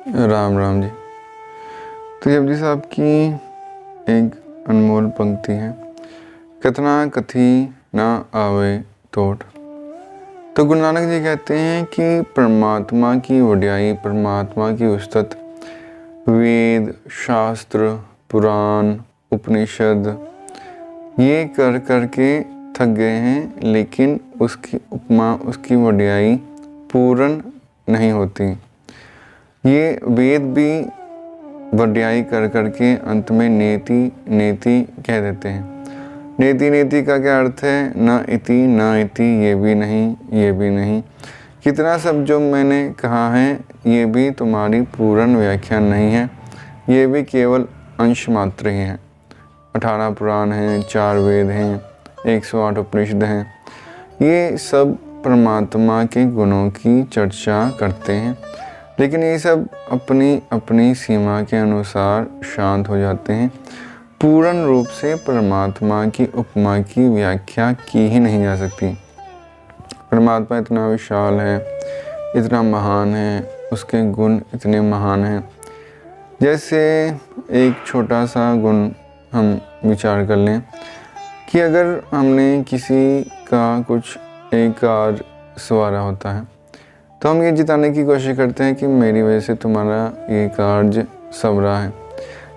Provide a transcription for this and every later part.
राम राम जी। तो जपजी साहब की एक अनमोल पंक्ति है, कतना कथी ना आवे तोड़। तो गुरु नानक जी कहते हैं कि परमात्मा की वड्याई, परमात्मा की उस्तत वेद, शास्त्र, पुराण, उपनिषद ये कर कर के थक गए हैं, लेकिन उसकी उपमा, उसकी वड्याई पूर्ण नहीं होती। ये वेद भी वड्याई कर कर के अंत में नेति नेति कह देते हैं। नेति नेति का क्या अर्थ है? न इति न इति, ये भी नहीं, ये भी नहीं। कितना सब जो मैंने कहा है ये भी तुम्हारी पूर्ण व्याख्या नहीं है, ये भी केवल अंश मात्र ही है। 18 पुराण हैं, 4 वेद हैं, 108 उपनिषद हैं। ये सब परमात्मा के गुणों की चर्चा करते हैं, लेकिन ये सब अपनी अपनी सीमा के अनुसार शांत हो जाते हैं। पूर्ण रूप से परमात्मा की उपमा की व्याख्या की ही नहीं जा सकती। परमात्मा इतना विशाल है, इतना महान है, उसके गुण इतने महान हैं। जैसे एक छोटा सा गुण हम विचार कर लें कि अगर हमने किसी का कुछ एक कार्य संवारा होता है, तो हम ये जिताने की कोशिश करते हैं कि मेरी वजह से तुम्हारा ये कार्य संवरा है,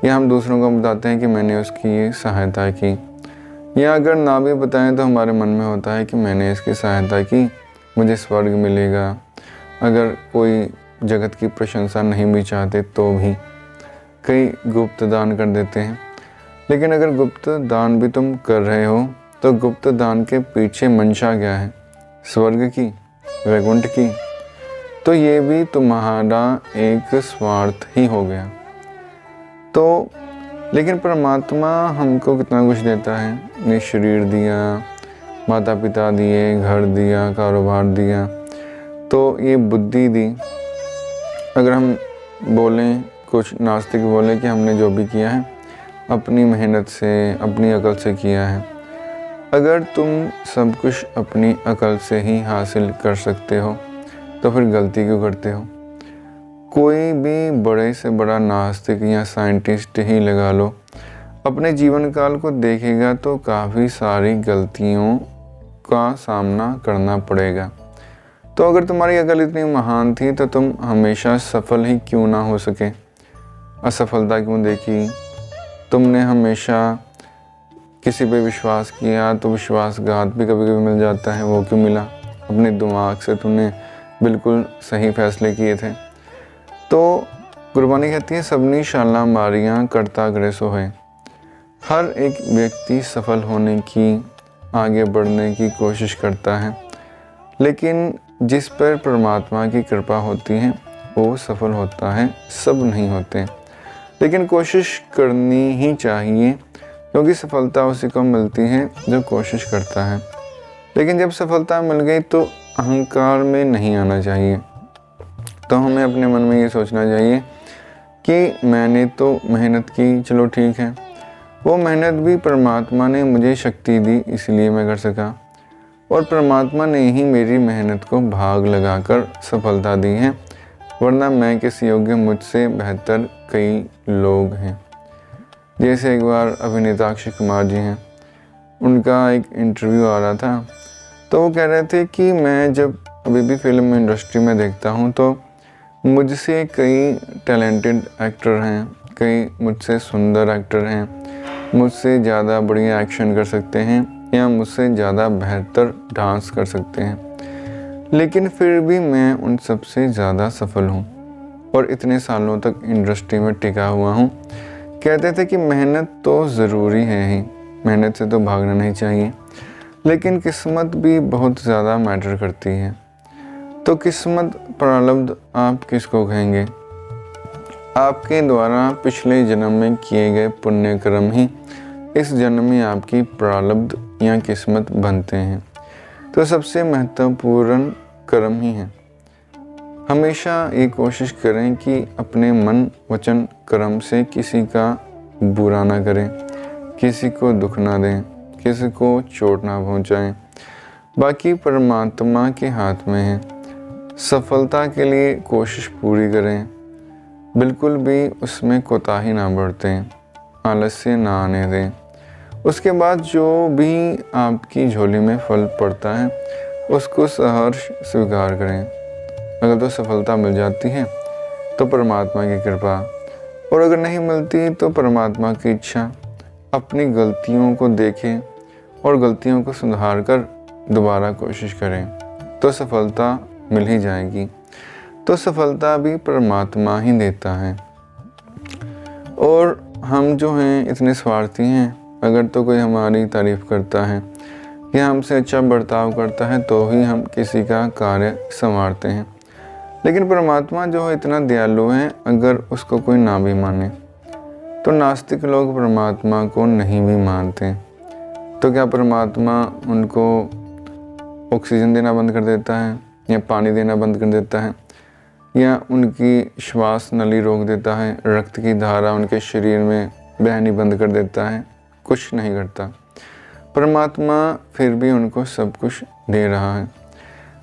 या हम दूसरों को बताते हैं कि मैंने उसकी ये सहायता की, या अगर ना भी बताएं तो हमारे मन में होता है कि मैंने इसकी सहायता की, मुझे स्वर्ग मिलेगा। अगर कोई जगत की प्रशंसा नहीं भी चाहते तो भी कई गुप्त दान कर देते हैं। लेकिन अगर गुप्त दान भी तुम कर रहे हो तो गुप्त दान के पीछे मंशा क्या है? स्वर्ग की, वैकुंठ की। तो ये भी तुम्हारा एक स्वार्थ ही हो गया। तो लेकिन परमात्मा हमको कितना कुछ देता है। ने शरीर दिया, माता पिता दिए, घर दिया, कारोबार दिया, तो ये बुद्धि दी। अगर हम बोलें, कुछ नास्तिक बोले कि हमने जो भी किया है अपनी मेहनत से, अपनी अकल से किया है। अगर तुम सब कुछ अपनी अकल से ही हासिल कर सकते हो तो फिर गलती क्यों करते हो? कोई भी बड़े से बड़ा नास्तिक या साइंटिस्ट ही लगा लो, अपने जीवन काल को देखेगा तो काफ़ी सारी गलतियों का सामना करना पड़ेगा। तो अगर तुम्हारी अकल इतनी महान थी तो तुम हमेशा सफल ही क्यों ना हो सके? असफलता क्यों देखी? तुमने हमेशा किसी पे विश्वास किया तो विश्वासघात भी कभी कभी मिल जाता है, वो क्यों मिला? अपने दिमाग से तुमने बिल्कुल सही फैसले किए थे। तो गुरबानी कहती है, सबनी शाला मारियाँ करता करे सो है। हर एक व्यक्ति सफल होने की, आगे बढ़ने की कोशिश करता है, लेकिन जिस पर परमात्मा की कृपा होती है वो सफल होता है, सब नहीं होते। लेकिन कोशिश करनी ही चाहिए, क्योंकि सफलता उसी को मिलती है जो कोशिश करता है। लेकिन जब सफलता मिल गई तो अहंकार में नहीं आना चाहिए। तो हमें अपने मन में ये सोचना चाहिए कि मैंने तो मेहनत की, चलो ठीक है, वो मेहनत भी परमात्मा ने मुझे शक्ति दी इसलिए मैं कर सका, और परमात्मा ने ही मेरी मेहनत को भाग लगाकर सफलता दी है, वरना मैं किस योग्य, मुझसे बेहतर कई लोग हैं। जैसे एक बार अभिनेता अक्षय कुमार जी हैं, उनका एक इंटरव्यू आ रहा था, तो वो कह रहे थे कि मैं जब अभी भी फिल्म इंडस्ट्री में देखता हूँ तो मुझसे कई टैलेंटेड एक्टर हैं, कई मुझसे सुंदर एक्टर हैं, मुझसे ज़्यादा बढ़िया एक्शन कर सकते हैं या मुझसे ज़्यादा बेहतर डांस कर सकते हैं, लेकिन फिर भी मैं उन सबसे ज़्यादा सफल हूँ और इतने सालों तक इंडस्ट्री में टिका हुआ हूँ। कहते थे कि मेहनत तो ज़रूरी है ही, मेहनत से तो भागना नहीं चाहिए, लेकिन किस्मत भी बहुत ज़्यादा मैटर करती है। तो किस्मत, प्रारब्ध आप किसको कहेंगे? आपके द्वारा पिछले जन्म में किए गए पुण्य कर्म ही इस जन्म में आपकी प्रारब्ध या किस्मत बनते हैं। तो सबसे महत्वपूर्ण कर्म ही है। हमेशा ये कोशिश करें कि अपने मन, वचन, कर्म से किसी का बुरा ना करें, किसी को दुख ना दें, किसी को चोट ना पहुंचाएं। बाकी परमात्मा के हाथ में है। सफलता के लिए कोशिश पूरी करें, बिल्कुल भी उसमें कोताही ना बरतें, आलस्य ना आने दें। उसके बाद जो भी आपकी झोली में फल पड़ता है उसको सहर्ष स्वीकार करें। अगर तो सफलता मिल जाती है तो परमात्मा की कृपा, और अगर नहीं मिलती तो परमात्मा की इच्छा। अपनी गलतियों को देखें और गलतियों को सुधार कर दोबारा कोशिश करें तो सफलता मिल ही जाएगी। तो सफलता भी परमात्मा ही देता है। और हम जो हैं इतने स्वार्थी हैं, अगर तो कोई हमारी तारीफ़ करता है या हमसे अच्छा बर्ताव करता है तो ही हम किसी का कार्य संवारते हैं। लेकिन परमात्मा जो है इतना दयालु है, अगर उसको कोई ना भी माने तो नास्तिक लोग परमात्मा को नहीं भी मानते। तो क्या परमात्मा उनको ऑक्सीजन देना बंद कर देता है या पानी देना बंद कर देता है या उनकी श्वास नली रोक देता है, रक्त की धारा उनके शरीर में बहनी बंद कर देता है? कुछ नहीं करता। परमात्मा फिर भी उनको सब कुछ दे रहा है।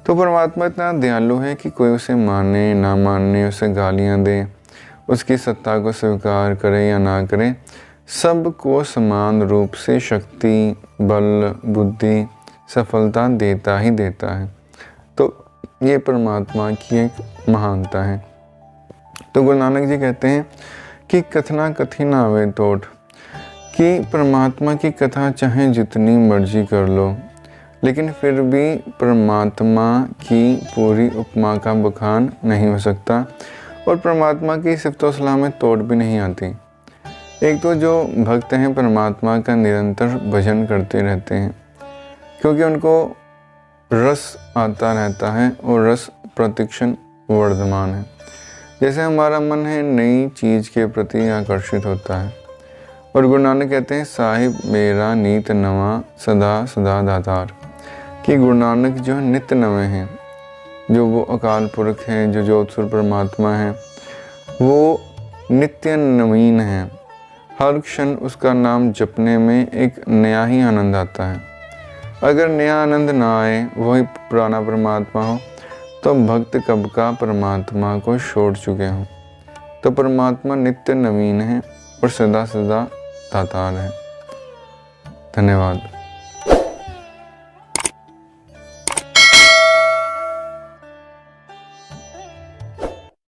तो परमात्मा इतना दयालु है कि कोई उसे माने ना माने, उसे गालियाँ दे, उसकी सत्ता को स्वीकार करे या ना करे, सबको समान रूप से शक्ति, बल, बुद्धि, सफलता देता ही देता है। तो ये परमात्मा की एक महानता है। तो गुरु नानक जी कहते हैं कि कथना कथी ना आवे तोट, कि परमात्मा की कथा चाहे जितनी मर्जी कर लो, लेकिन फिर भी परमात्मा की पूरी उपमा का बखान नहीं हो सकता और परमात्मा की सिफ़तो सलाह में तोड़ भी नहीं आती। एक तो जो भक्त हैं परमात्मा का निरंतर भजन करते रहते हैं, क्योंकि उनको रस आता रहता है और रस प्रतिक्षण वर्धमान है। जैसे हमारा मन है नई चीज़ के प्रति आकर्षित होता है। और गुरु नानक कहते हैं साहिब मेरा नीत नवा सदा सदा दातार, कि गुरु नानक जो है नित्य नवे हैं, जो वो अकाल पुरख हैं, जो ज्योतिस्वरूप परमात्मा हैं, वो नित्य नवीन हैं। हर क्षण उसका नाम जपने में एक नया ही आनंद आता है। अगर नया आनंद ना आए, वही पुराना परमात्मा हो, तो भक्त कब का परमात्मा को छोड़ चुके हों। तो परमात्मा नित्य नवीन है और सदा सदा दातार है। धन्यवाद।